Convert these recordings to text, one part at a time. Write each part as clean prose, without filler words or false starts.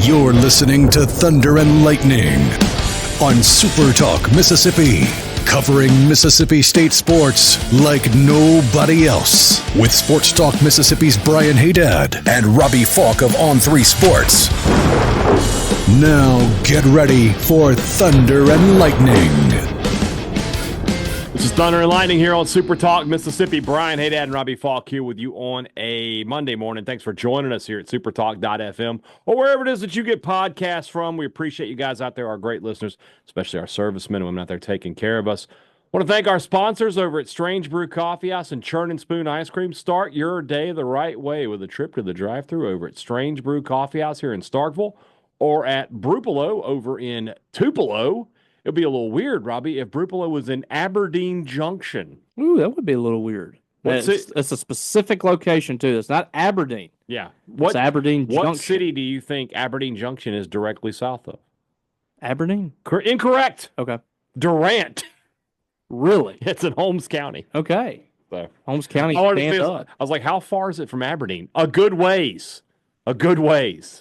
You're listening to Thunder and Lightning on SuperTalk Mississippi, covering Mississippi State sports like nobody else. With Sports Talk Mississippi's Brian Hadad and Robbie Faulk of On3 Sports. Now get ready for Thunder and Lightning. This is Thunder and Lightning here on SuperTalk Mississippi. Brian Hadad and Robbie Faulk here with you on a Monday morning. Thanks for joining us here at supertalk.fm or wherever it is that you get podcasts from. We appreciate you guys out there, our great listeners, especially our servicemen and women out there taking care of us. I want to thank our sponsors over at Strange Brew Coffee House and Churn and Spoon Ice Cream. Start your day the right way with a trip to the drive-thru over at Strange Brew Coffee House here in Starkville or at Brupolo over in Tupelo. It'd be a little weird, Robbie, if Brupolo was in Aberdeen Junction. Ooh, that would be a little weird. It's a specific location, too. It's not Aberdeen. Yeah. It's Aberdeen Junction. What city do you think Aberdeen Junction is directly south of? Aberdeen? Incorrect. Okay. Durant. Really? It's in Holmes County. Okay. So, Holmes County, stand up. I was like, how far is it from Aberdeen? A good ways.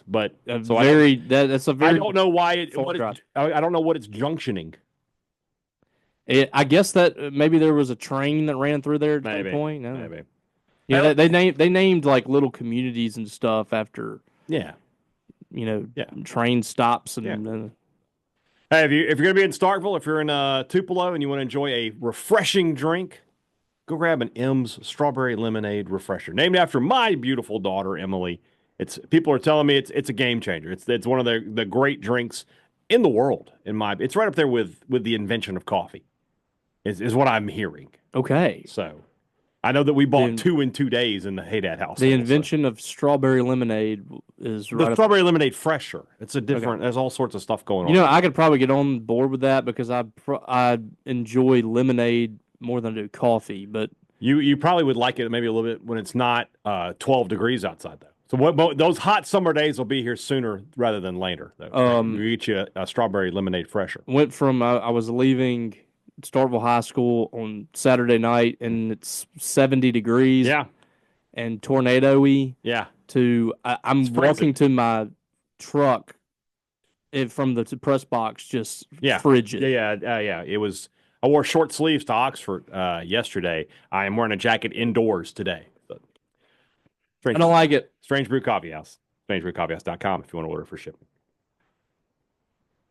But that's a very. I don't know why I don't know what it's junctioning. I guess that maybe there was a train that ran through there at that point. No. Maybe. Yeah, they named like little communities and stuff after. Yeah. Train stops and. Hey, if you're going to be in Starkville, if you're in Tupelo and you want to enjoy a refreshing drink, go grab an M's Strawberry Lemonade Refresher, named after my beautiful daughter Emily. People are telling me it's a game changer. It's one of the great drinks in the world. It's right up there with the invention of coffee. Is what I'm hearing. Okay. So I know that we bought 2 in 2 days in the Hadad house. The invention of strawberry lemonade is the strawberry lemonade fresher. It's a different. Okay. There's all sorts of stuff going on. I could probably get on board with that because I enjoy lemonade more than I do coffee. But you probably would like it maybe a little bit when it's not 12 degrees outside though. So those hot summer days will be here sooner rather than later. Though. We get you a strawberry lemonade fresher. Went from I was leaving Starkville High School on Saturday night, and it's 70 degrees. Yeah. And tornado-y. Yeah. I'm walking to my truck from the press box, just frigid. Yeah. It was. I wore short sleeves to Oxford yesterday. I am wearing a jacket indoors today. I don't like it. Strange Brew Coffee House. StrangeBrewCoffeehouse.com if you want to order for shipping.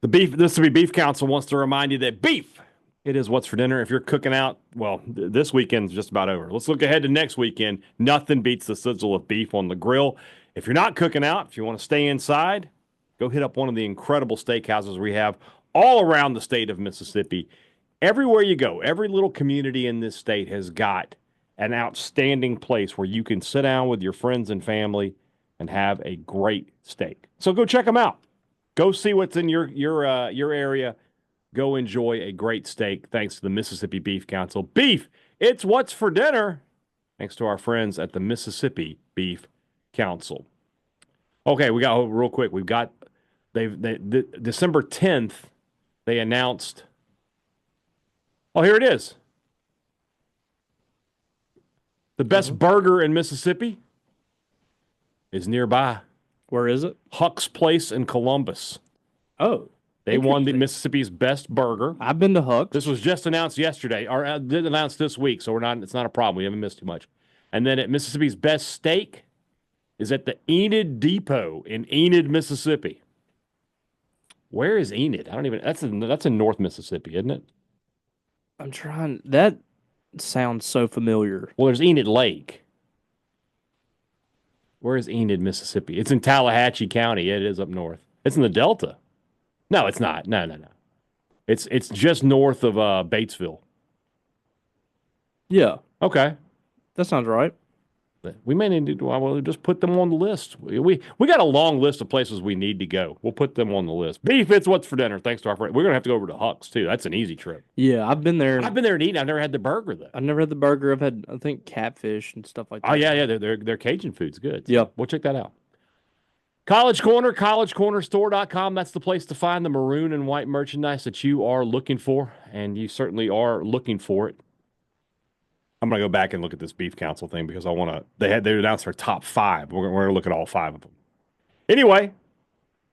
The Mississippi Beef Council wants to remind you that beef, it is what's for dinner. If you're cooking out, well, this weekend's just about over. Let's look ahead to next weekend. Nothing beats the sizzle of beef on the grill. If you're not cooking out, if you want to stay inside, go hit up one of the incredible steakhouses we have all around the state of Mississippi. Everywhere you go, every little community in this state has got an outstanding place where you can sit down with your friends and family and have a great steak. So go check them out. Go see what's in your area. Go enjoy a great steak thanks to the Mississippi Beef Council. Beef, it's what's for dinner. Thanks to our friends at the Mississippi Beef Council. Okay, real quick. We've got December 10th. They announced. Oh, here it is. The best burger in Mississippi is nearby. Where is it? Huck's Place in Columbus. Oh. They won the Mississippi's best burger. I've been to Huck's. This was just announced yesterday, or announced this week, so it's not a problem. We haven't missed too much. And then at Mississippi's best steak is at the Enid Depot in Enid, Mississippi. Where is Enid? That's in North Mississippi, isn't it? I'm trying. That sounds so familiar. Well, there's Enid Lake. Where is Enid, Mississippi? It's in Tallahatchie County. It is up north. It's in the Delta. No, it's not. No. It's just north of Batesville. Yeah. Okay. That sounds right. We may need to just put them on the list. We got a long list of places we need to go. We'll put them on the list. Beef, it's what's for dinner. Thanks to our friend. We're going to have to go over to Huck's, too. That's an easy trip. Yeah, I've been there. I've been there and eaten. I've never had the burger, though. I've never had the burger. I've had, I think, catfish and stuff like that. Oh, yeah. Their Cajun food's good. Yep. We'll check that out. College Corner, collegecornerstore.com. That's the place to find the maroon and white merchandise that you are looking for, and you certainly are looking for it. I'm going to go back and look at this Beef Council thing because I want to. They announced their top 5. We're going to look at all 5 of them. Anyway,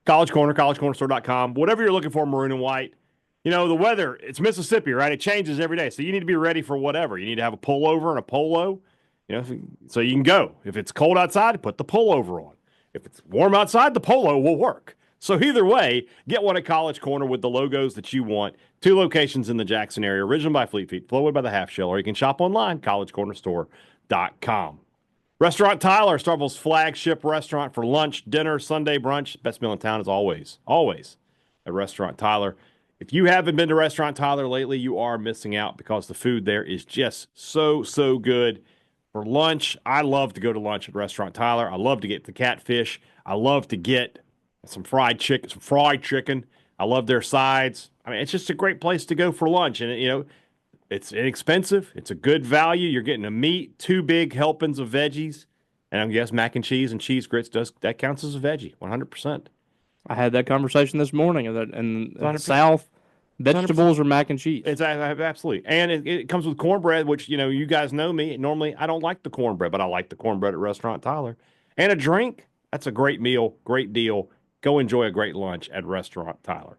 College Corner, collegecornerstore.com. Whatever you're looking for, maroon and white. You know, the weather, it's Mississippi, right? It changes every day. So you need to be ready for whatever. You need to have a pullover and a polo, you know, so you can go. If it's cold outside, put the pullover on. If it's warm outside, the polo will work. So either way, get one at College Corner with the logos that you want. 2 locations in the Jackson area, original by Fleet Feet, Flowwood by the Half Shell, or you can shop online, collegecornerstore.com. Restaurant Tyler, Starkville's flagship restaurant for lunch, dinner, Sunday brunch. Best meal in town is always at Restaurant Tyler. If you haven't been to Restaurant Tyler lately, you are missing out because the food there is just so good. For lunch, I love to go to lunch at Restaurant Tyler. I love to get the catfish. I love to get some fried chicken. I love their sides. I mean, it's just a great place to go for lunch. And, you know, it's inexpensive. It's a good value. You're getting a meat, 2 big helpings of veggies. And I guess mac and cheese and cheese grits, that counts as a veggie, 100%. I had that conversation this morning. In the South, vegetables 100%. Or mac and cheese. It's absolutely. And it comes with cornbread, which, you know, you guys know me. Normally, I don't like the cornbread, but I like the cornbread at Restaurant Tyler. And a drink, that's a great meal, great deal. Go enjoy a great lunch at Restaurant Tyler.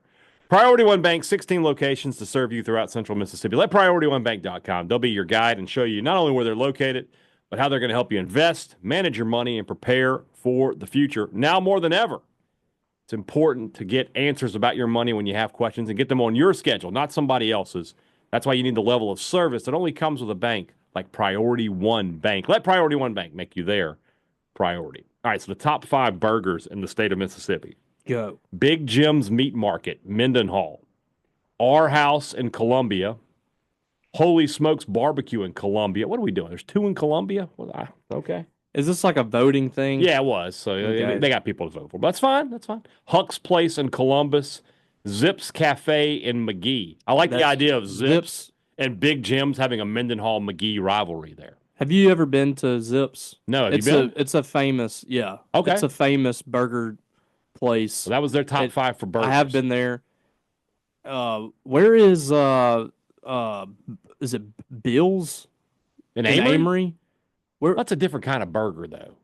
Priority One Bank, 16 locations to serve you throughout central Mississippi. Let PriorityOneBank.com. They'll be your guide and show you not only where they're located, but how they're going to help you invest, manage your money, and prepare for the future. Now more than ever, it's important to get answers about your money when you have questions and get them on your schedule, not somebody else's. That's why you need the level of service that only comes with a bank like Priority One Bank. Let Priority One Bank make you their priority. All right, so the top 5 burgers in the state of Mississippi. Go. Big Jim's Meat Market, Mendenhall. Our House in Columbia. Holy Smokes Barbecue in Columbia. What are we doing? There's 2 in Columbia? Well, okay. Is this like a voting thing? Yeah, it was. So they got people to vote for. But that's fine. That's fine. Huck's Place in Columbus. Zips Cafe in McGee. I like the idea of Zips and Big Jim's having a Mendenhall-McGee rivalry there. Have you ever been to Zips? No, have you been? It's a famous, yeah. Okay. It's a famous burger place. Well, that was their top 5 for burgers. I have been there. Where is it Bill's? In Amory? Amory? That's a different kind of burger, though.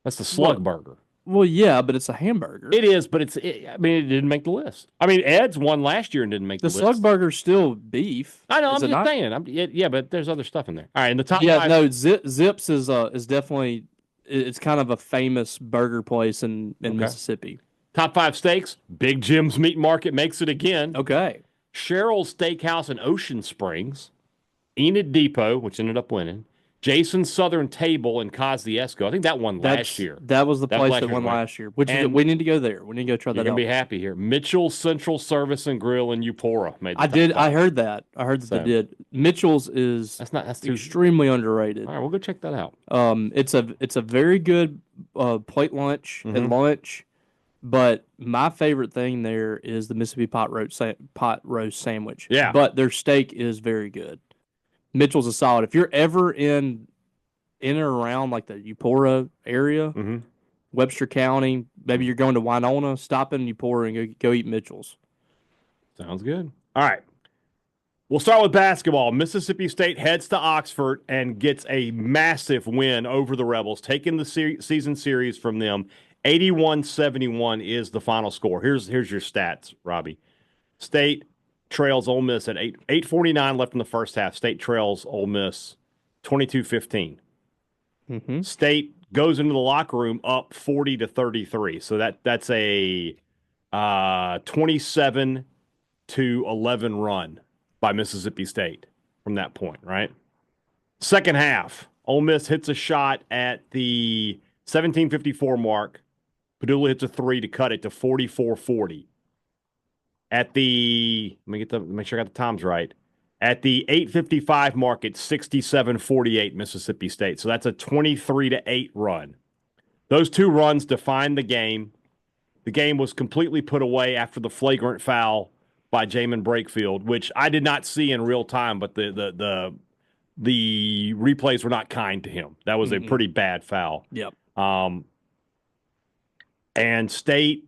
That's the slug burger. Well, yeah, but it's a hamburger. It is, but it didn't make the list. I mean, Ed's won last year and didn't make the list. The slug burger's still beef. I know, I'm just saying. Yeah, but there's other stuff in there. All right, in the top 5. Yeah, no, Zips is definitely, it's kind of a famous burger place in Mississippi. Top 5 steaks, Big Jim's Meat Market makes it again. Okay. Cheryl's Steakhouse in Ocean Springs. Enid Depot, which ended up winning. Jason's Southern Table in Kosciuszko. I think that won last year. That was the place that won last year. We need to go there. We need to go try that out. You're going to be happy here. Mitchell's Central Service and Grill in Eupora. I heard that. I heard that they did. Mitchell's is that's extremely underrated. All right, we'll go check that out. It's a very good plate lunch and lunch, but my favorite thing there is the Mississippi pot roast sandwich. Yeah. But their steak is very good. Mitchell's is solid. If you're ever in and around like the Eupora area, Webster County, maybe you're going to Winona, stop in Eupora and go eat Mitchell's. Sounds good. All right. We'll start with basketball. Mississippi State heads to Oxford and gets a massive win over the Rebels, taking the season series from them. 81-71 is the final score. Here's your stats, Robbie. State trails Ole Miss at 8:49 left in the first half. State trails Ole Miss 22-15. State goes into the locker room up 40-33. So that's a 27-11 run by Mississippi State from that point, right? Second half, Ole Miss hits a shot at the 17:54 mark. Padula hits a 3 to cut it to 44-40. At the, make sure I got the times right. At the 8:55 mark, it's 67-48 Mississippi State. So that's a 23-8 run. Those 2 runs defined the game. The game was completely put away after the flagrant foul by Jamin Brakefield, which I did not see in real time, but the replays were not kind to him. That was a pretty bad foul. Yep. And State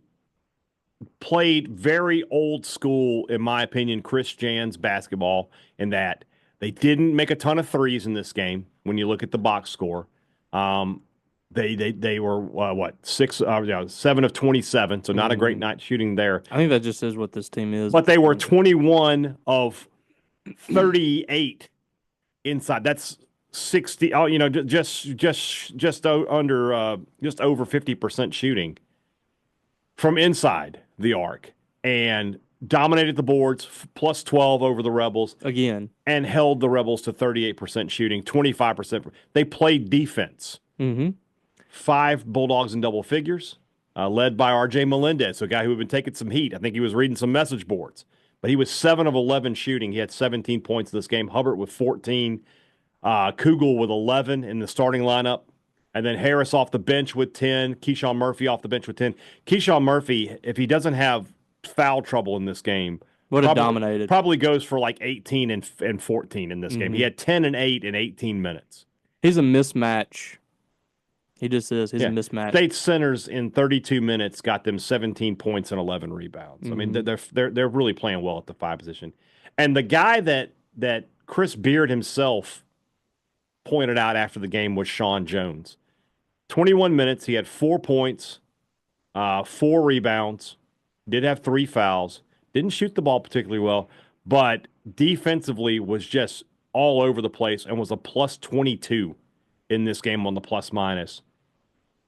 played very old school, in my opinion, Chris Jans basketball, in that they didn't make a ton of threes in this game when you look at the box score. They were what 7 of 27, so not a great night shooting there. I think that just is what this team is. But they were 21 of 38 inside. That's 60. Oh, just under just over 50% shooting from inside the arc, and dominated the boards, plus 12 over the Rebels again, and held the Rebels to 38% shooting, 25%. They played defense. 5 Bulldogs in double figures, led by R.J. Melendez, a guy who had been taking some heat. I think he was reading some message boards. But he was 7 of 11 shooting. He had 17 points in this game. Hubbard with 14. Kugel with 11 in the starting lineup. And then Harris off the bench with 10. Keyshawn Murphy off the bench with 10. Keyshawn Murphy, if he doesn't have foul trouble in this game, would have dominated. Probably goes for like 18 and 14 in this game. He had 10 and 8 in 18 minutes. He's a mismatch. He just is. He's a mismatch. State centers in 32 minutes got them 17 points and 11 rebounds. I mean, they're really playing well at the 5 position. And the guy that Chris Beard himself pointed out after the game was Sean Jones. 21 minutes, he had 4 points, 4 rebounds, did have 3 fouls, didn't shoot the ball particularly well, but defensively was just all over the place and was a plus 22 in this game on the plus minus.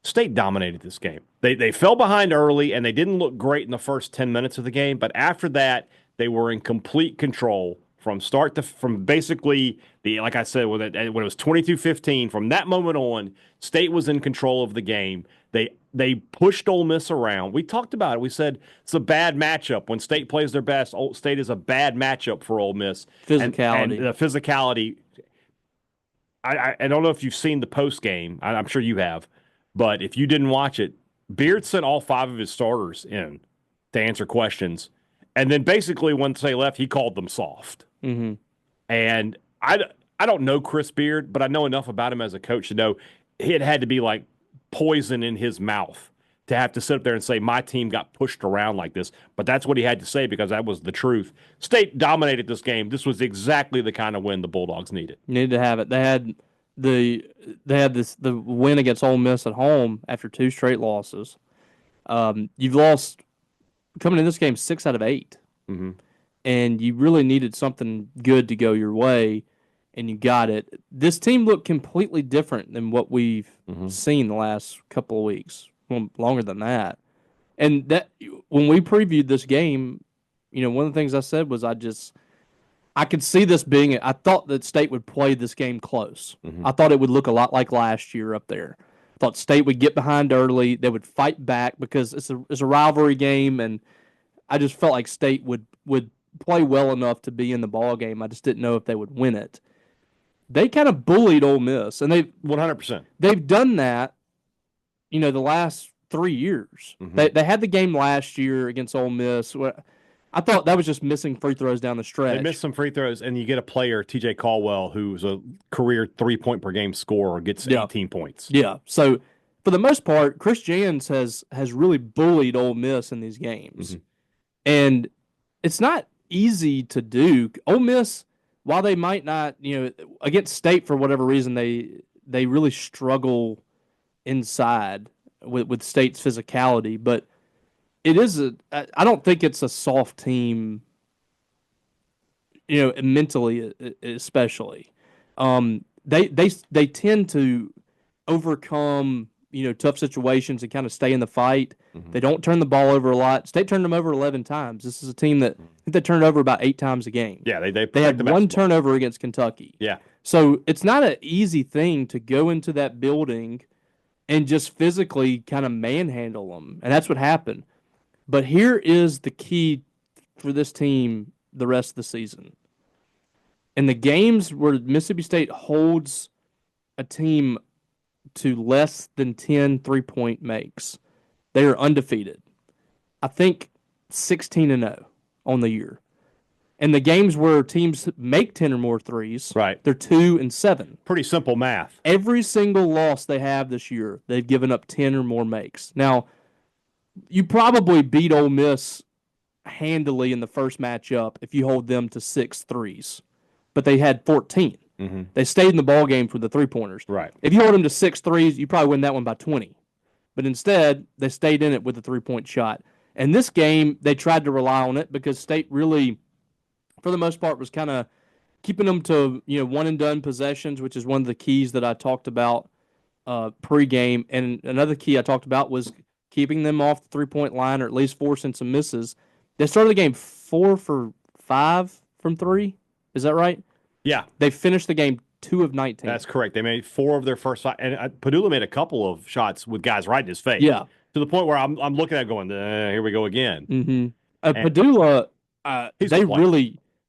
State dominated this game. They fell behind early, and they didn't look great in the first 10 minutes of the game, but after that, they were in complete control from basically like I said, when it was 22-15, from that moment on, State was in control of the game. They pushed Ole Miss around. We talked about it. We said it's a bad matchup. When State plays their best, State is a bad matchup for Ole Miss. Physicality. And the physicality. I don't know if you've seen the post game. I'm sure you have. But if you didn't watch it, Beard sent all 5 of his starters in to answer questions. And then basically once they left, he called them soft. And I don't know Chris Beard, but I know enough about him as a coach to know it had to be like poison in his mouth to have to sit up there and say, my team got pushed around like this. But that's what he had to say because that was the truth. State dominated this game. This was exactly the kind of win the Bulldogs needed. Needed to have it. They had the win against Ole Miss at home after 2 straight losses. You've lost coming in this game 6 out of 8. And you really needed something good to go your way, and you got it. This team looked completely different than what we've seen the last couple of weeks, well, longer than that. And that when we previewed this game, one of the things I said was I could see this being. I thought that State would play this game close. I thought it would look a lot like last year up there. I thought State would get behind early. They would fight back because it's a rivalry game, and I just felt like State would play well enough to be in the ball game. I just didn't know if they would win it. They kind of bullied Ole Miss, and 100%. They've done that, the last 3 years. They had the game last year against Ole Miss. I thought that was just missing free throws down the stretch. They missed some free throws, and you get a player, TJ Caldwell, who's a career 3-point per game scorer, gets 18 points. Yeah. So for the most part, Chris Jans has really bullied Ole Miss in these games, and it's not easy to do. Ole Miss, while they might not, against State for whatever reason, they really struggle inside with State's physicality. But it is I don't think it's a soft team, mentally especially. They tend to overcome tough situations and kind of stay in the fight. They don't turn the ball over a lot. State turned them over 11 times. This is a team that I think they turned over about 8 times a game. Yeah, they had 1 turnover against Kentucky. Yeah. So it's not an easy thing to go into that building and just physically kind of manhandle them. And that's what happened. But here is the key for this team the rest of the season. In the games where Mississippi State holds a team to less than 10 3-point makes, they are undefeated. I think 16-0 on the year. And the games where teams make 10 or more threes, right, they're 2-7. Pretty simple math. Every single loss they have this year, they've given up 10 or more makes. Now, you probably beat Ole Miss handily in the first matchup if you hold them to 6 threes. But they had 14. They stayed in the ball game for the 3-pointers. Right. If you hold them to 6 threes, you probably win that one by 20. But instead, they stayed in it with a 3-point shot. And this game, they tried to rely on it because State really, for the most part, was kind of keeping them to one-and-done possessions, which is one of the keys that I talked about pregame. And another key I talked about was keeping them off the 3-point line or at least forcing some misses. They started the game 4 for 5 from 3. Is that right? Yeah. They finished the game 2 of 19. That's correct. They made 4 of their first 5. And Padula made a couple of shots with guys right in his face. Yeah. To the point where I'm looking at it going, here we go again. Padula, he's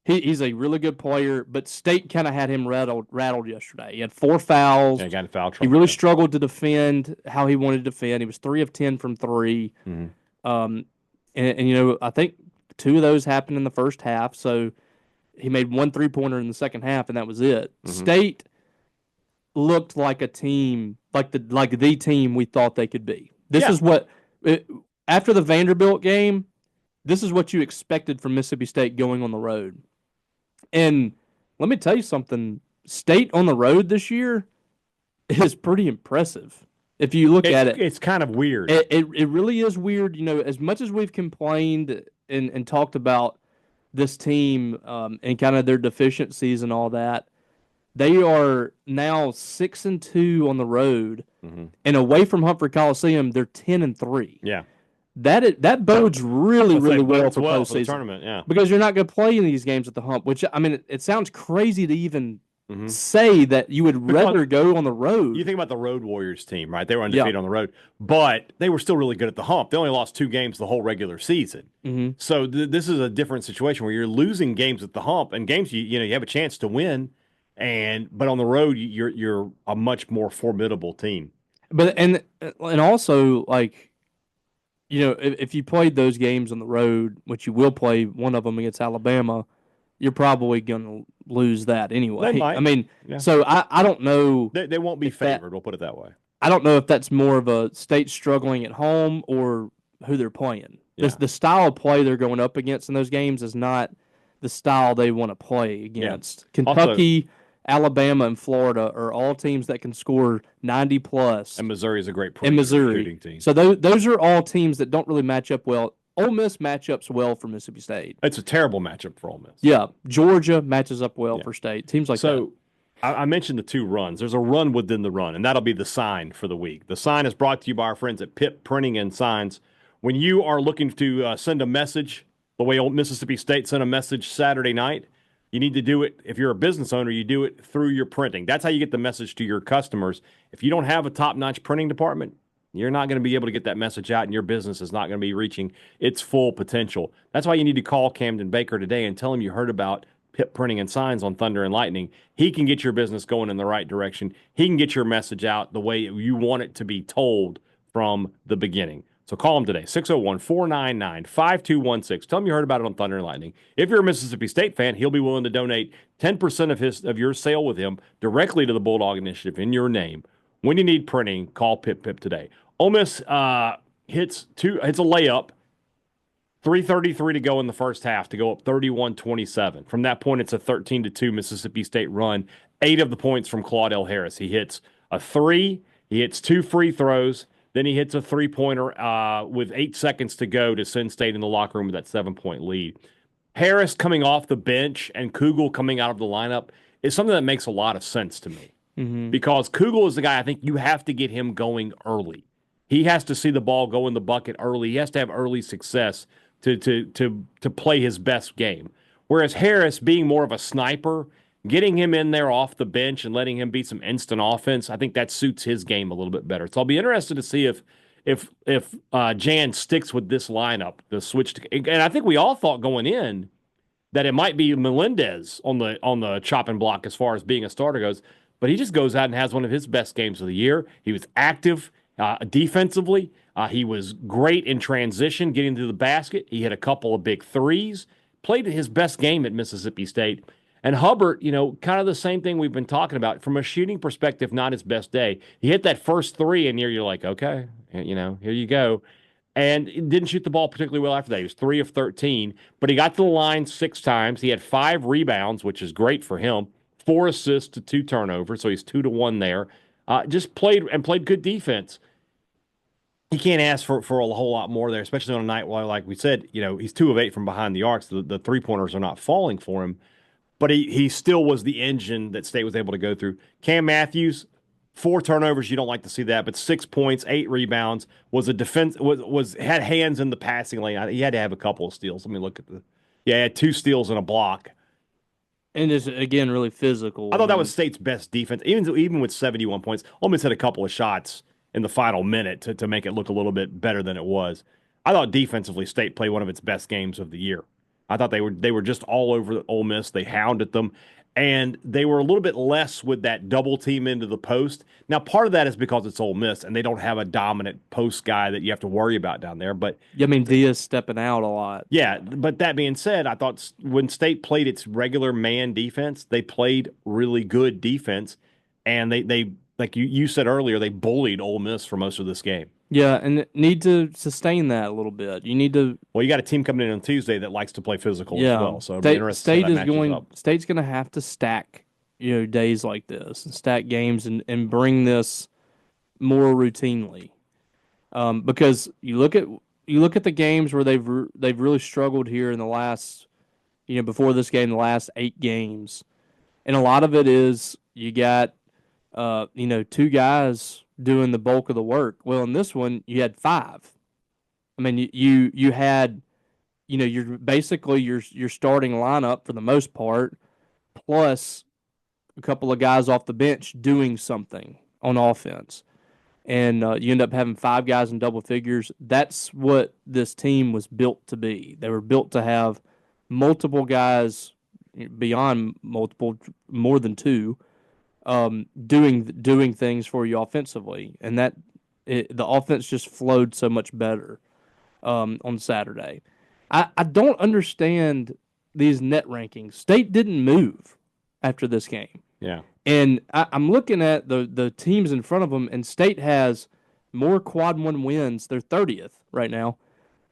he's a really good player, but State kind of had him rattled yesterday. He had 4 fouls. Yeah, got in foul trouble. He really struggled to defend how he wanted to defend. He was 3 of 10 from 3. And I think 2 of those happened in the first half. So he made 1 3-pointer in the second half, and that was it. State looked like a team, like the team we thought they could be. This is what after the Vanderbilt game, this is what you expected from Mississippi State going on the road. And let me tell you something, State on the road this year is pretty impressive. If you look at it. It's kind of weird. It really is weird. As much as we've complained and talked about this team and kind of their deficiencies and all that, they are now 6-2 on the road, and away from Humphrey Coliseum, they're 10-3. Yeah. That bodes really well for postseason. For the tournament, yeah. Because you're not going to play in these games at the Hump, which, I mean, it sounds crazy to even say that you would rather go on the road. You think about the Road Warriors team, right? They were undefeated on the road, but they were still really good at the Hump. They only lost 2 games the whole regular season. So this is a different situation where you're losing games at the Hump, and games you have a chance to win, but on the road you're a much more formidable team. But and also, like, if you played those games on the road, which you will play one of them against Alabama, you're probably going to lose that anyway. They might. I mean, so I don't know. They won't be favored, we'll put it that way. I don't know if that's more of a State struggling at home or who they're playing. Yeah. The style of play they're going up against in those games is not the style they want to play against. Yeah. Kentucky, Alabama, and Florida are all teams that can score 90+. And Missouri is a great shooting team. So those are all teams that don't really match up well. Ole Miss matchups well for Mississippi State. It's a terrible matchup for Ole Miss. Yeah. Georgia matches up well for State. Teams like that. So I mentioned the 2 runs. There's a run within the run, and that'll be the sign for the week. The sign is brought to you by our friends at Pitt Printing and Signs. When you are looking to send a message, the way old Mississippi State sent a message Saturday night, you need to do it. If you're a business owner, you do it through your printing. That's how you get the message to your customers. If you don't have a top-notch printing department, you're not going to be able to get that message out, and your business is not going to be reaching its full potential. That's why you need to call Camden Baker today and tell him you heard about Pitt Printing and Signs on Thunder and Lightning. He can get your business going in the right direction. He can get your message out the way you want it to be told from the beginning. So call him today, 601-499-5216. Tell him you heard about it on Thunder and Lightning. If you're a Mississippi State fan, he'll be willing to donate 10% of your sale with him directly to the Bulldog Initiative in your name. When you need printing, call Pip today. Ole Miss hits a layup, 3:33 to go in the first half to go up 31-27. From that point, it's a 13-2 Mississippi State run. 8 of the points from Claudell Harris. He hits a 3, he hits 2 free throws, then he hits a 3-pointer with 8 seconds to go to send State in the locker room with that 7-point lead. Harris coming off the bench and Kugel coming out of the lineup is something that makes a lot of sense to me. Because Kugel is the guy I think you have to get him going early. He has to see the ball go in the bucket early. He has to have early success to play his best game. Whereas Harris, being more of a sniper, getting him in there off the bench and letting him be some instant offense, I think that suits his game a little bit better. So I'll be interested to see if Jan sticks with this lineup, the switch to, and I think we all thought going in that it might be Melendez on the chopping block as far as being a starter goes. But he just goes out and has one of his best games of the year. He was active defensively. He was great in transition, getting to the basket. He hit a couple of big threes, played his best game at Mississippi State. And Hubbard, kind of the same thing we've been talking about. From a shooting perspective, not his best day. He hit that first 3, and you're like, okay, here you go. And didn't shoot the ball particularly well after that. He was 3 of 13, but he got to the line 6 times. He had 5 rebounds, which is great for him. 4 assists to 2 turnovers, so he's 2-1 there. Just played good defense. He can't ask for a whole lot more there, especially on a night where, like we said, he's 2 of 8 from behind the arcs. The three-pointers are not falling for him, but he still was the engine that State was able to go through. Cam Matthews, 4 turnovers. You don't like to see that, but 6 points, 8 rebounds. Was a defense had hands in the passing lane. He had to have a couple of steals. Let me look at he had 2 steals and a block. And it's, again, really physical. I thought that was State's best defense. Even with 71 points, Ole Miss had a couple of shots in the final minute to make it look a little bit better than it was. I thought defensively State played one of its best games of the year. I thought they were just all over Ole Miss. They hounded them, and they were a little bit less with that double team into the post. Now, part of that is because it's Ole Miss, and they don't have a dominant post guy that you have to worry about down there. But Diaz stepping out a lot. Yeah, but that being said, I thought when State played its regular man defense, they played really good defense, and they like you said earlier, they bullied Ole Miss for most of this game. Yeah, and need to sustain that a little bit. You need to. Well, you got a team coming in on Tuesday that likes to play physical as well. So State's going to have to stack, days like this and stack games and bring this more routinely, because you look at the games where they've really struggled here in the last, before this game, the last 8 games, and a lot of it is you got, 2 guys doing the bulk of the work. Well, in this one, you had 5. I mean, you had, you're basically your starting lineup for the most part, plus a couple of guys off the bench doing something on offense, and you end up having 5 guys in double figures. That's what this team was built to be. They were built to have multiple guys, beyond multiple, more than 2. Doing things for you offensively, and the offense just flowed so much better on Saturday. I don't understand these net rankings. State didn't move after this game. Yeah, and I'm looking at the teams in front of them, and State has more quad 1 wins. They're 30th right now.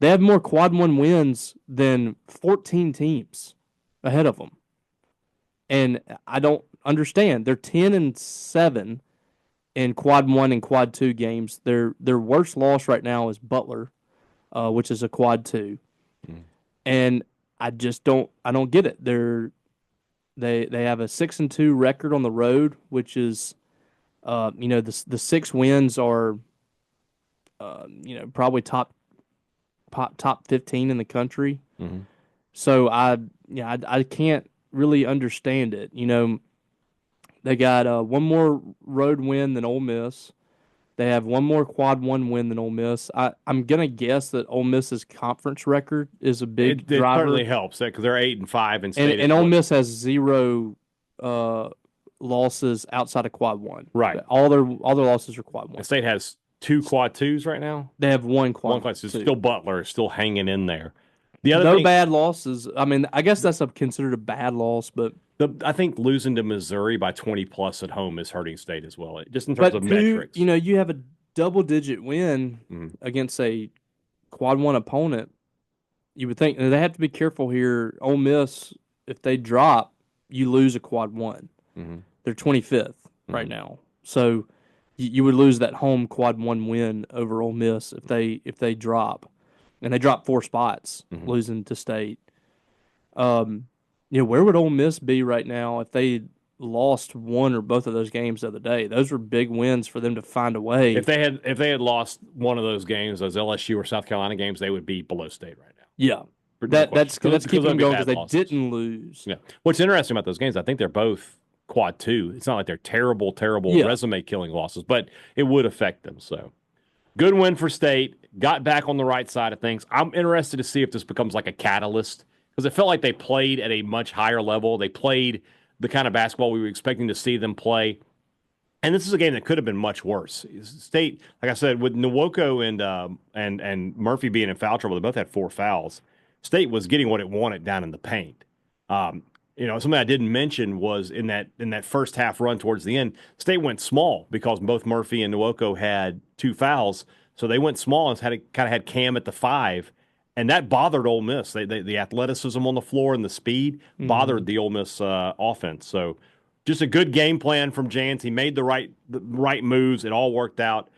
They have more quad 1 wins than 14 teams ahead of them, and I don't understand. They're 10-7 in quad 1 and quad 2 games. Their worst loss right now is Butler, which is a quad 2. And I don't get it. They have a 6-2 record on the road, which is the 6 wins are probably top 15 in the country. Mm-hmm. So I can't really understand it. They got one more road win than Ole Miss. They have one more quad 1 win than Ole Miss. I'm gonna guess that Ole Miss's conference record is a big driver. It certainly helps because they're 8-5 and Ole Miss has 0 losses outside of quad 1. Right. All their losses are quad 1. The State has 2 quad 2s right now. They have 1 quad 2. 2. Still Butler is still hanging in there. The other bad losses. I mean, I guess that's considered a bad loss, but I think losing to Missouri by 20+ at home is hurting State as well, just in terms of metrics. You have a double-digit win against a quad 1 opponent. You would think they have to be careful here. Ole Miss, if they drop, you lose a quad 1. Mm-hmm. They're 25th right now, so you would lose that home quad 1 win over Ole Miss if they drop, and they drop 4 spots, losing to State. Where would Ole Miss be right now if they lost one or both of those games the other day? Those were big wins for them to find a way. If they had lost one of those games, those LSU or South Carolina games, they would be below State right now. Yeah, that's keeping them going because they didn't lose. Yeah. What's interesting about those games, I think they're both quad 2. It's not like they're terrible resume killing losses, but it would affect them. So good win for State. Got back on the right side of things. I'm interested to see if this becomes like a catalyst, because it felt like they played at a much higher level. They played the kind of basketball we were expecting to see them play. And this is a game that could have been much worse. State, like I said, with Nwoko and Murphy being in foul trouble, they both had 4 fouls. State was getting what it wanted down in the paint. Something I didn't mention was in that first half run towards the end, State went small because both Murphy and Nwoko had 2 fouls. So they went small and had Cam at the 5. And that bothered Ole Miss. The athleticism on the floor and the speed bothered the Ole Miss offense. So Just a good game plan from Jans. He made the right moves. It all worked out.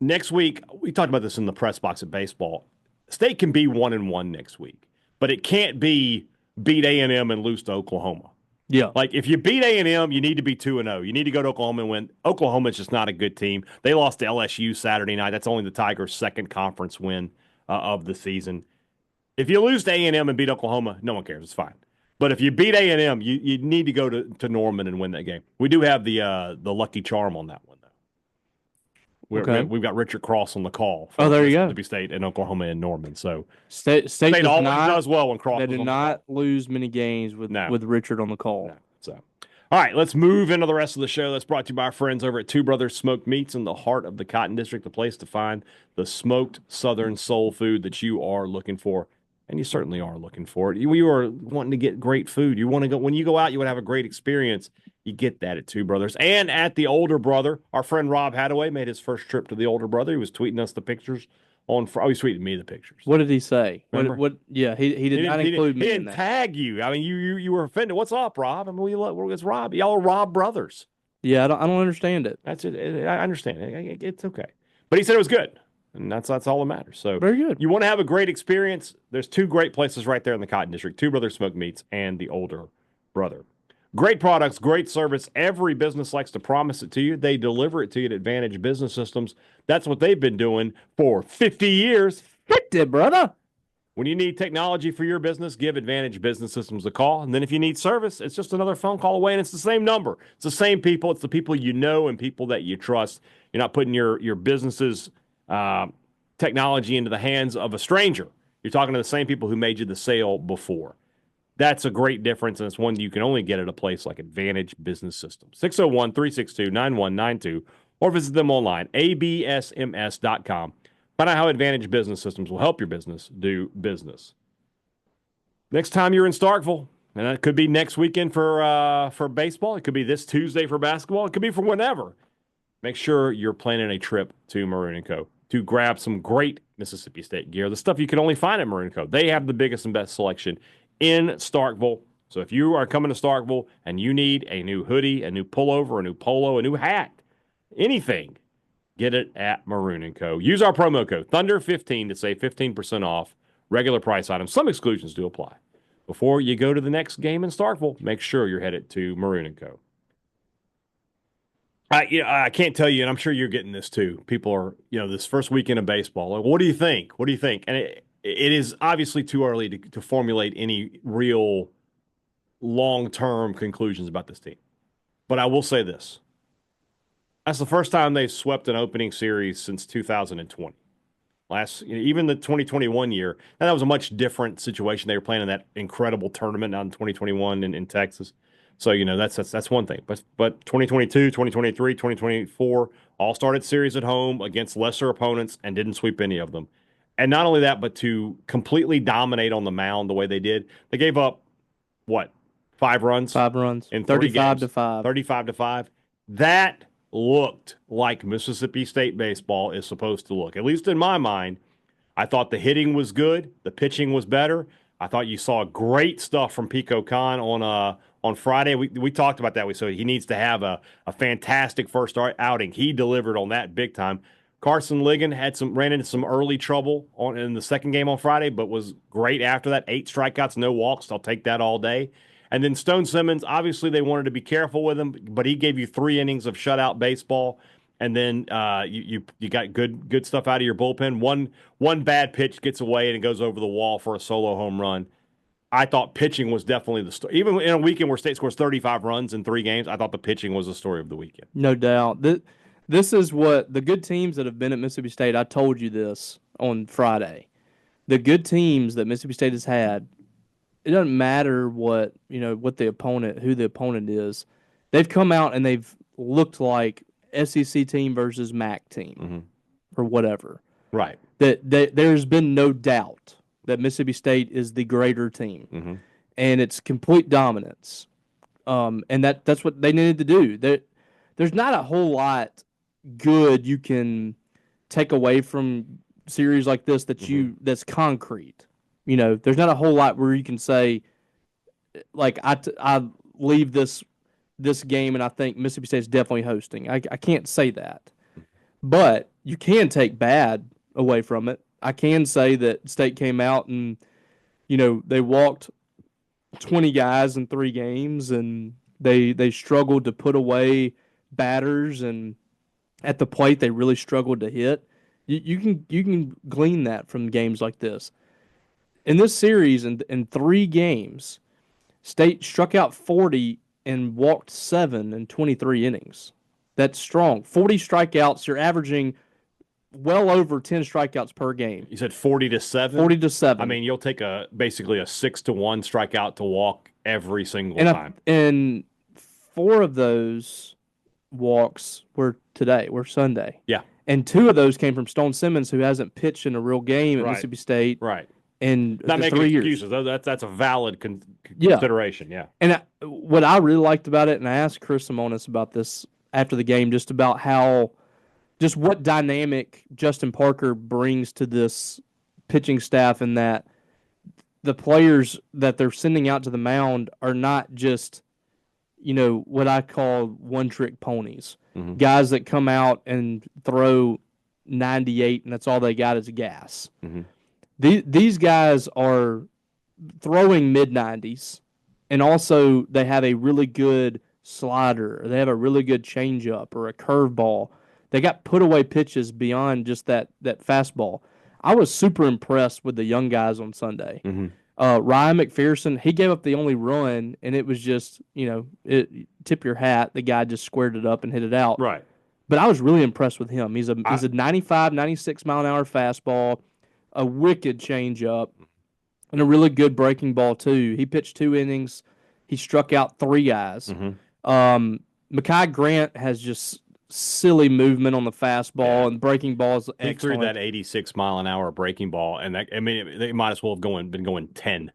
Next week, we talked about this in the press box at baseball. State can be 1-1 next week, but it can't be beat A&M and lose to Oklahoma. Yeah. Like, if you beat A&M, you need to be 2-0. You need to go to Oklahoma and win. Oklahoma's just not a good team. They lost to LSU Saturday night. That's only the Tigers' second conference win of the season. If you lose to A&M and beat Oklahoma, no one cares. It's fine. But if you beat A&M, you need to go to Norman and win that game. We do have the lucky charm on that one, though. We've got Richard Cross on the call. Oh, there you go. Mississippi State and Oklahoma and Norman. So State always does well when Cross. They did not lose many games with Richard on the call. No. So, all right, let's move into the rest of the show. That's brought to you by our friends over at Two Brothers Smoked Meats in the heart of the Cotton District, the place to find the smoked Southern soul food that you are looking for. And you certainly are looking for it. You are wanting to get great food. You want to go when you go out, you want to have a great experience. You get that at Two Brothers. And at the Older Brother, our friend Rob Hadaway made his first trip to the Older Brother. He was tweeting us the pictures on Friday. He tweeted me the pictures. What did he say? Remember? What? Yeah, he did not include me. He didn't tag you. I mean, you were offended. What's up, Rob? I mean, it's Rob. Y'all are Rob brothers. Yeah, I don't understand it. That's it. I understand it. It's okay. But he said it was good. And that's all that matters. So very good. You want to have a great experience? There's two great places right there in the Cotton District: Two Brothers Smoked Meats and the Older Brother. Great products, great service. Every business likes to promise it to you. They deliver it to you at Advantage Business Systems. That's what they've been doing for 50 years. 50, brother. When you need technology for your business, give Advantage Business Systems a call. And then if you need service, it's just another phone call away, and it's the same number. It's the same people. It's the people you know and people that you trust. You're not putting your business's technology into the hands of a stranger. You're talking to the same people who made you the sale before. That's a great difference, and it's one you can only get at a place like Advantage Business Systems. 601-362-9192, or visit them online, absms.com. Find out how Advantage Business Systems will help your business do business. Next time you're in Starkville, and it could be next weekend for baseball, it could be this Tuesday for basketball, it could be for whenever. Make sure you're planning a trip to Maroon & Co. to grab some great Mississippi State gear, the stuff you can only find at Maroon & Co. They have the biggest and best selection in Starkville. So if you are coming to Starkville and you need a new hoodie, a new pullover, a new polo, a new hat, anything, get it at Maroon & Co. Use our promo code Thunder15 to save 15% off regular price items. Some exclusions do apply. Before you go to the next game in Starkville, make sure you're headed to Maroon & Co. I can't tell you, and I'm sure you're getting this too. People are, this first weekend of baseball. Like, what do you think? What do you think? And it is obviously too early to formulate any real long-term conclusions about this team. But I will say this. That's the first time they've swept an opening series since 2020. Even the 2021 year, and that was a much different situation. They were playing in that incredible tournament out in 2021 in Texas. So, that's one thing. But 2022, 2023, 2024 all started series at home against lesser opponents and didn't sweep any of them. And not only that, but to completely dominate on the mound the way they did. They gave up, 5 runs? 5 runs. In 35 to 5. 35 to 5. That looked like Mississippi State baseball is supposed to look. At least in my mind, I thought the hitting was good. The pitching was better. I thought you saw great stuff from Pico Khan on Friday. We talked about that. We said he needs to have a fantastic first outing. He delivered on that big time. Carson Ligon ran into some early trouble in the second game on Friday, but was great after that. 8 strikeouts, no walks. I'll take that all day. And then Stone Simmons, obviously they wanted to be careful with him, but he gave you 3 innings of shutout baseball. And then you got good stuff out of your bullpen. One bad pitch gets away and it goes over the wall for a solo home run. I thought pitching was definitely the story. Even in a weekend where State scores 35 runs in 3 games, I thought the pitching was the story of the weekend. No doubt. This is what the good teams that have been at Mississippi State, I told you this on Friday. The good teams that Mississippi State has had, it doesn't matter what the opponent, who the opponent is. They've come out and they've looked like SEC team versus MAC team or whatever. Right. That there's been no doubt that Mississippi State is the greater team, and it's complete dominance. And that's what they needed to do. There's not a whole lot good you can take away from series like this that's concrete. There's not a whole lot where you can say, like, I leave this this game, and I think Mississippi State's definitely hosting. I can't say that. But you can take bad away from it. I can say that State came out and, they walked 20 guys in 3 games, and they struggled to put away batters, and at the plate they really struggled to hit. You can glean that from games like this. In this series, in 3 games, State struck out 40 and walked 7 in 23 innings. That's strong. 40 strikeouts. You're averaging well over 10 strikeouts per game. You said 40-7? 40-7. I mean, you'll take basically a 6-1 strikeout to walk every single time. And 4 of those walks were Sunday. Yeah. And 2 of those came from Stone Simmons, who hasn't pitched in a real game at Mississippi State. Right. In not making 3 years. excuses. That's a valid consideration. Yeah. And what I really liked about it, and I asked Chris Simonis about this after the game, just about just what dynamic Justin Parker brings to this pitching staff, and that the players that they're sending out to the mound are not just, what I call one-trick ponies. Mm-hmm. Guys that come out and throw 98 and that's all they got is gas. Mm-hmm. These guys are throwing mid-90s, and also they have a really good slider, or they have a really good changeup or a curveball. They got put-away pitches beyond just that Mm-hmm. fastball. I was super impressed with the young guys on Sunday. Mm-hmm. Ryan McPherson, he gave up the only run, and it was just, tip your hat. The guy just squared it up and hit it out. Right. But I was really impressed with him. He's a 95, 96 mile an hour fastball, a wicked changeup, and a really good breaking ball too. He pitched 2 innings. He struck out 3 guys. Mm-hmm. Mekhi Grant has just silly movement on the fastball, and breaking balls. He threw that 86 mile an hour breaking ball, and they might as well have been going 10.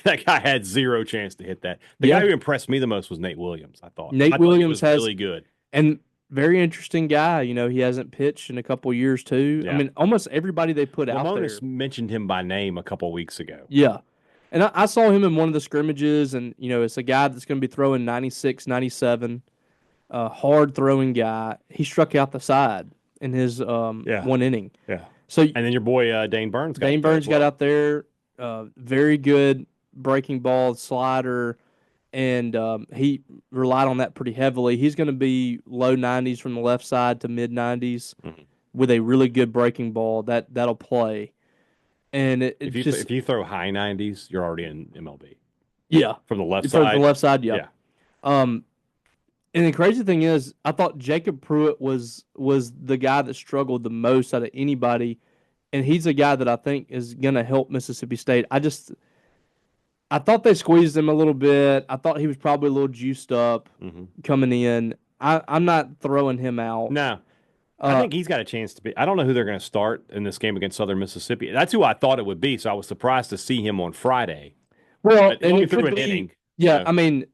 That guy had 0 chance to hit that. The guy who impressed me the most was Nate Williams. I thought Williams was really good, and very interesting guy. He hasn't pitched in a couple of years too. Yeah. I mean, almost everybody they put out there. Mentioned him by name a couple of weeks ago. Yeah. And I saw him in one of the scrimmages, and, it's a guy that's going to be throwing 96, 97, hard-throwing guy. He struck out the side in his 1 inning. Yeah. So, and then your boy Dane Burns got out there. Very good breaking ball, slider, and he relied on that pretty heavily. He's going to be low 90s from the left side to mid-90s with a really good breaking ball. That'll play. And if you throw high 90s, you're already in MLB. Yeah. From the left side. From the left side, yeah. And the crazy thing is, I thought Jacob Pruitt was the guy that struggled the most out of anybody, and he's a guy that I think is going to help Mississippi State. I thought they squeezed him a little bit. I thought he was probably a little juiced up coming in. I'm not throwing him out. No. I think he's got a chance to be. I don't know who they're going to start in this game against Southern Mississippi. That's who I thought it would be, so I was surprised to see him on Friday. Well, and he threw an inning. Yeah, I mean,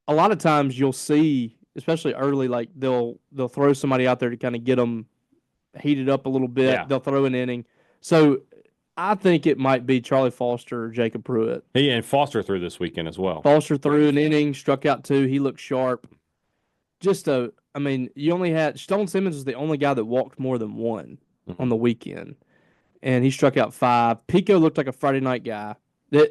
a lot of times you'll see, especially early, like they'll throw somebody out there to kind of get them heated up a little bit. Yeah. They'll throw an inning. So I think it might be Charlie Foster or Jacob Pruitt. Yeah, and Foster threw this weekend as well. Foster threw an inning, struck out 2. He looked sharp. You only had Stone Simmons was the only guy that walked more than 1 on the weekend, and he struck out 5. Pico looked like a Friday night guy.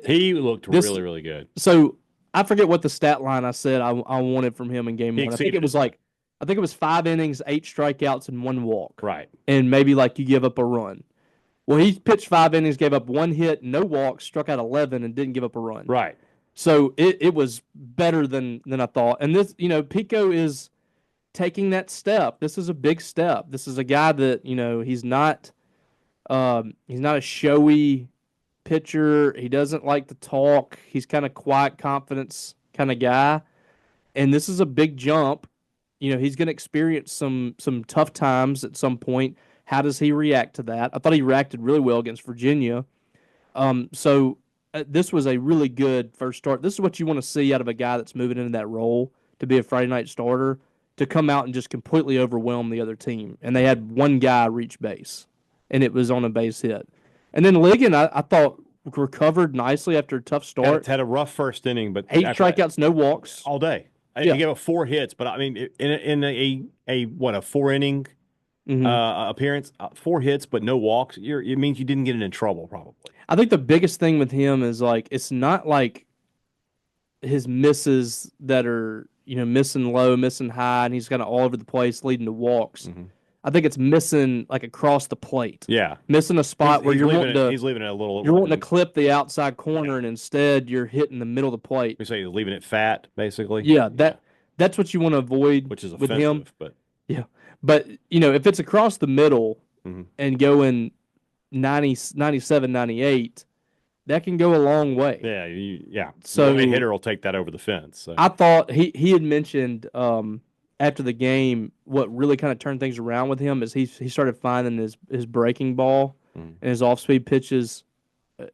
He looked really, really good. So I forget what the stat line I said I wanted from him in game 1. I think it was 5 innings, 8 strikeouts, and 1 walk. Right. And maybe you give up a run. Well, he pitched 5 innings, gave up 1 hit, no walks, struck out 11, and didn't give up a run. Right. So it was better than I thought. And this, Pico is taking that step. This is a big step. This is a guy that, he's not a showy pitcher. He doesn't like to talk. He's kind of quiet confidence kind of guy. And this is a big jump. He's going to experience some tough times at some point. How does he react to that? I thought he reacted really well against Virginia. This was a really good first start. This is what you want to see out of a guy that's moving into that role to be a Friday night starter, to come out and just completely overwhelm the other team. And they had 1 guy reach base, and it was on a base hit. And then Ligon, I thought, recovered nicely after a tough start. Had a rough first inning, but 8 strikeouts, no walks. All day. He gave up 4 hits, but I mean, in a 4-inning appearance, 4 hits but no walks. It means you didn't get into trouble, probably. I think the biggest thing with him is like it's not like his misses that are missing low, missing high, and he's kind of all over the place, leading to walks. Mm-hmm. I think it's missing like across the plate. Yeah, missing a spot where he's leaving it a little. You're wanting to clip the outside corner, and instead you're hitting the middle of the plate. You say you're leaving it fat, basically. Yeah, that's what you want to avoid, which is with offensive, him. But yeah, but if it's across the middle and going 90, 97, 98, that can go a long way. Yeah. So a hitter will take that over the fence. So. I thought he had mentioned after the game what really kind of turned things around with him is he started finding his breaking ball and his off-speed pitches.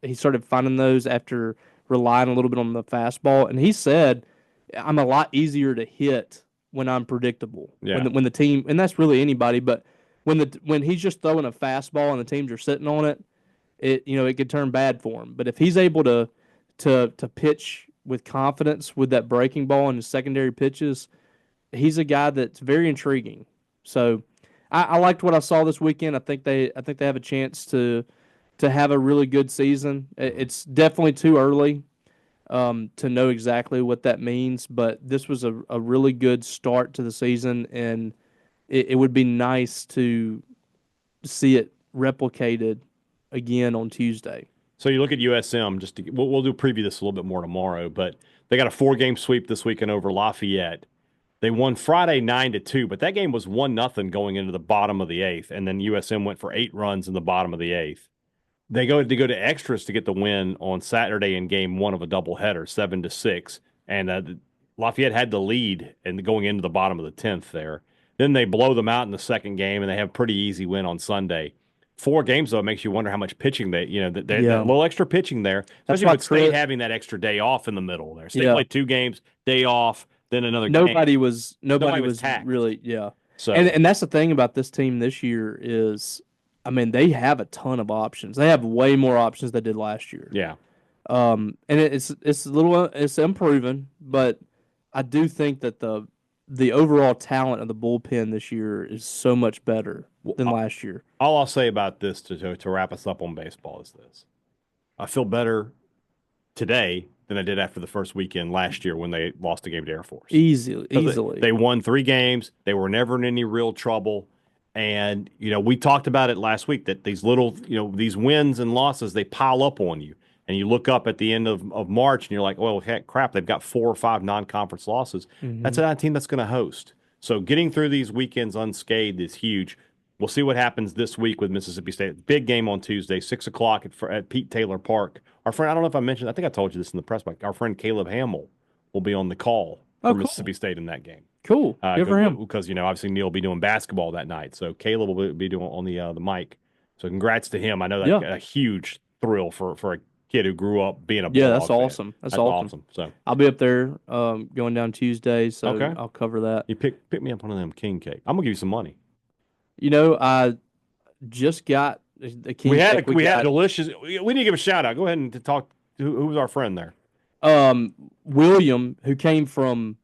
He started finding those after relying a little bit on the fastball, and he said, "I'm a lot easier to hit when I'm predictable." Yeah. When the team, and that's really anybody, but when he's just throwing a fastball and the teams are sitting on it, it could turn bad for him. But if he's able to pitch with confidence with that breaking ball and his secondary pitches, he's a guy that's very intriguing. So I liked what I saw this weekend. I think they have a chance to have a really good season. It's definitely too early to know exactly what that means, but this was a really good start to the season, and it would be nice to see it replicated again on Tuesday. So you look at USM. We'll do preview this a little bit more tomorrow, but they got a 4-game sweep this weekend over Lafayette. They won Friday 9-2, but that game was 1-0 going into the bottom of the 8th, and then USM went for 8 runs in the bottom of the 8th. They go to extras to get the win on Saturday in game 1 of a doubleheader, 7-6, and Lafayette had the lead and going into the bottom of the 10th there. Then they blow them out in the second game, and they have a pretty easy win on Sunday. 4 games, though, it makes you wonder how much pitching that little extra pitching there, especially with State having that extra day off in the middle there. State played 2 games, day off, then another game. Nobody was taxed. really, yeah. So, and that's the thing about this team this year is, I mean, they have a ton of options. They have way more options than they did last year. Yeah. And it's improving, but I do think that the overall talent of the bullpen this year is so much better than last year. All I'll say about this to wrap us up on baseball is this. I feel better today than I did after the first weekend last year when they lost a game to Air Force. Easily. They won 3 games. They were never in any real trouble. And, we talked about it last week that these little, these wins and losses, they pile up on you. And you look up at the end of March and you're like, well, heck, crap, they've got 4 or 5 non-conference losses. Mm-hmm. That's a team that's going to host. So getting through these weekends unscathed is huge. We'll see what happens this week with Mississippi State. Big game on Tuesday, 6 o'clock at Pete Taylor Park. Our friend, I don't know if I mentioned, I think I told you this in the press box. Our friend Caleb Hamill will be on the call for Mississippi State in that game. Cool. Good for him. Because, obviously Neil will be doing basketball that night. So Caleb will be doing on the mic. So congrats to him. I know that's a huge thrill for a kid who grew up being a Bulldog that's fan. awesome. That's awesome. So I'll be up there going down Tuesday, so I'll cover that. You pick me up one of them king cake. I'm gonna give you some money. I just got the king cake. We had delicious. We need to give a shout out. Go ahead and talk. Who was our friend there? William, who came from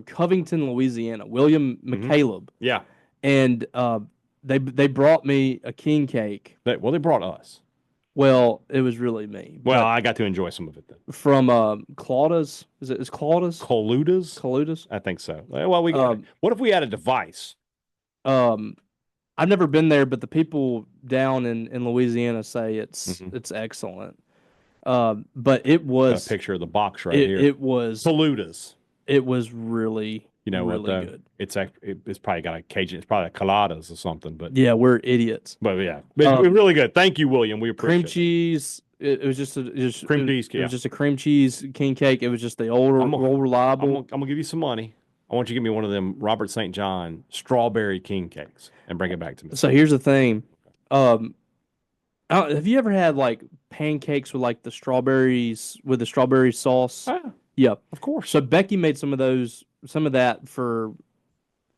Covington, Louisiana. William McCaleb. Yeah. And they brought me a king cake. They brought us. Well, it was really me. Well, I got to enjoy some of it then. From Clauda's. Is Clauda's? Coluda's? I think so. Well, what if we had a device? I've never been there, but the people down in Louisiana say it's excellent. But it was got a picture of the box right here. It was Coluda's. It was really really good. It's probably got a Cajun. It's probably a coladas or something. But yeah, we're idiots. But yeah, it's really good. Thank you, William. We appreciate cream cheese. It was just cream cheese. It was just a cream cheese king cake. It was just the old reliable. I'm gonna give you some money. I want you to give me one of them Robert St. John strawberry king cakes and bring it back to me. So here's the thing. Have you ever had like pancakes with like the strawberries with the strawberry sauce? Yeah, of course. So Becky made some of that for.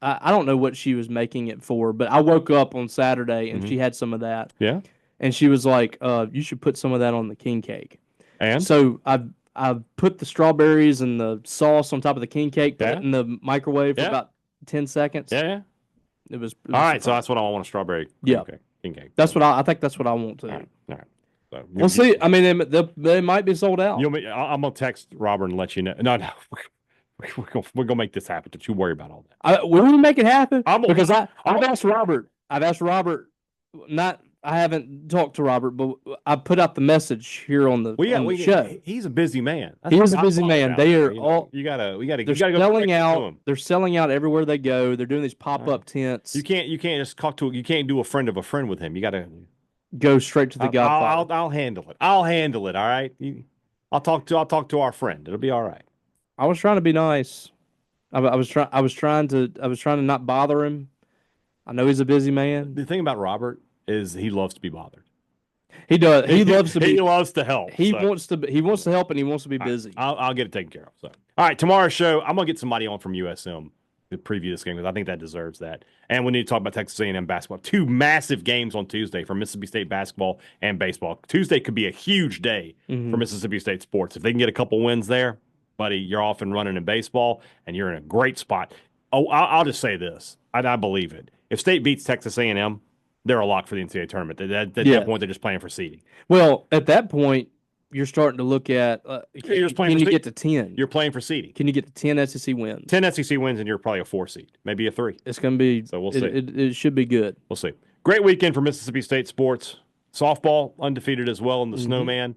I don't know what she was making it for, but I woke up on Saturday and she had some of that. Yeah. And she was like, "You should put some of that on the king cake." And so I put the strawberries and the sauce on top of the king cake, put Yeah. it in the microwave for Yeah. about 10 seconds. Yeah. It was All right, so that's what I want, a strawberry Yeah. king cake. That's what I think that's what I want to. All right. So We'll see. I mean, they might be sold out. I'm gonna text Robert and let you know. No, we're gonna make this happen. Don't you worry about all that. We're gonna make it happen because I've I'm- asked Robert. I haven't talked to Robert, but I put out the message here on the show. He's a busy man. He is a busy man. They are all. We gotta They're selling out. They're selling out everywhere they go. They're doing these pop-up tents. You can't just talk to. You can't do a friend of a friend with him. You gotta go straight to the Godfather. I'll handle it. I'll handle it. All right. I'll talk to our friend. It'll be all right. I was trying to be nice. I was trying to not bother him. I know he's a busy man. The thing about Robert is he loves to be bothered. He does. He loves to be. He loves to help. He wants to help, and he wants to be busy. I'll get it taken care of. So, all right, tomorrow's show, I'm gonna get somebody on from USM to preview this game because I think that deserves that. And we need to talk about Texas A&M basketball. 2 massive games on Tuesday for Mississippi State basketball and baseball. Tuesday could be a huge day for Mississippi State sports. If they can get a couple wins there, buddy, you're off and running in baseball, and you're in a great spot. Oh, I'll just say this. I believe it. If State beats Texas A&M, they're a lock for the NCAA tournament. At that point, they're just playing for seeding. Well, at that point, you're starting to look at can you get to 10? You're playing for seeding. Can you get to 10 SEC wins? 10 SEC wins, and you're probably a 4 seed, maybe a 3. It's going to be. So we'll see. It should be good. We'll see. Great weekend for Mississippi State sports. Softball undefeated as well in the Snowman.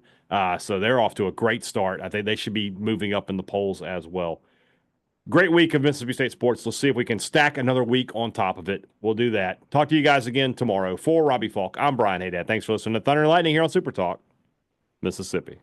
So they're off to a great start. I think they should be moving up in the polls as well. Great week of Mississippi State sports. Let's see if we can stack another week on top of it. We'll do that. Talk to you guys again tomorrow. For Robbie Faulk, I'm Brian Hadad. Thanks for listening to Thunder and Lightning here on Super Talk, Mississippi.